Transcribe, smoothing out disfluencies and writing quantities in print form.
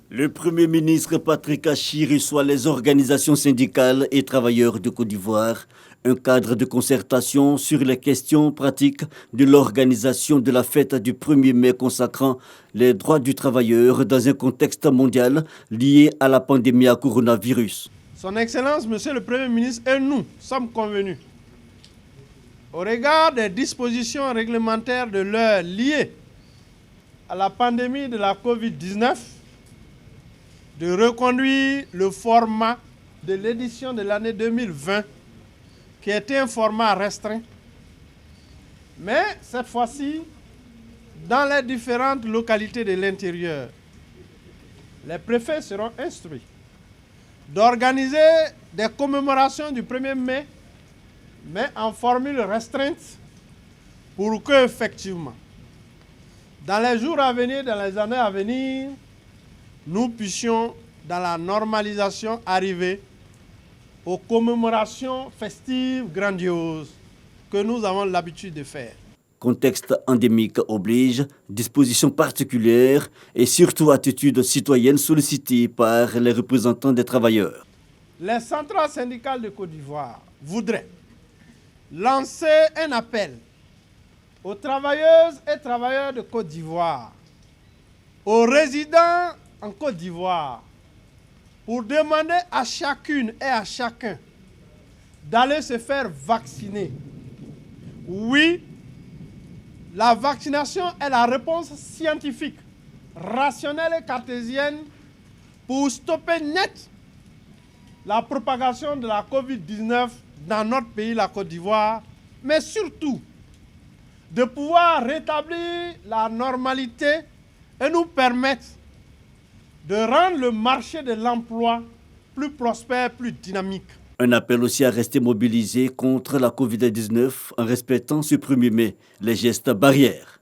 Le Premier ministre Patrick Achi reçoit les organisations syndicales et travailleurs de Côte d'Ivoire, un cadre de concertation sur les questions pratiques de l'organisation de la fête du 1er mai consacrant les droits du travailleur dans un contexte mondial lié à la pandémie à coronavirus. Son Excellence, Monsieur le Premier ministre, et nous sommes convenus, au regard des dispositions réglementaires de l'heure liées à la pandémie de la COVID-19, de reconduire le format de l'édition de l'année 2020, qui était un format restreint, mais cette fois-ci, dans les différentes localités de l'intérieur, les préfets seront instruits d'organiser des commémorations du 1er mai, mais en formule restreinte, pour que, effectivement, dans les jours à venir, dans les années à venir, nous puissions, dans la normalisation, arriver aux commémorations festives grandioses que nous avons l'habitude de faire. Contexte endémique oblige, dispositions particulières et surtout attitudes citoyennes sollicitées par les représentants des travailleurs. Les centrales syndicales de Côte d'Ivoire voudraient lancer un appel aux travailleuses et travailleurs de Côte d'Ivoire, aux résidents en Côte d'Ivoire, pour demander à chacune et à chacun d'aller se faire vacciner. Oui, la vaccination est la réponse scientifique, rationnelle et cartésienne pour stopper net la propagation de la COVID-19 dans notre pays, la Côte d'Ivoire, mais surtout de pouvoir rétablir la normalité et nous permettre de rendre le marché de l'emploi plus prospère, plus dynamique. Un appel aussi à rester mobilisé contre la COVID-19 en respectant ce 1er mai les gestes barrières.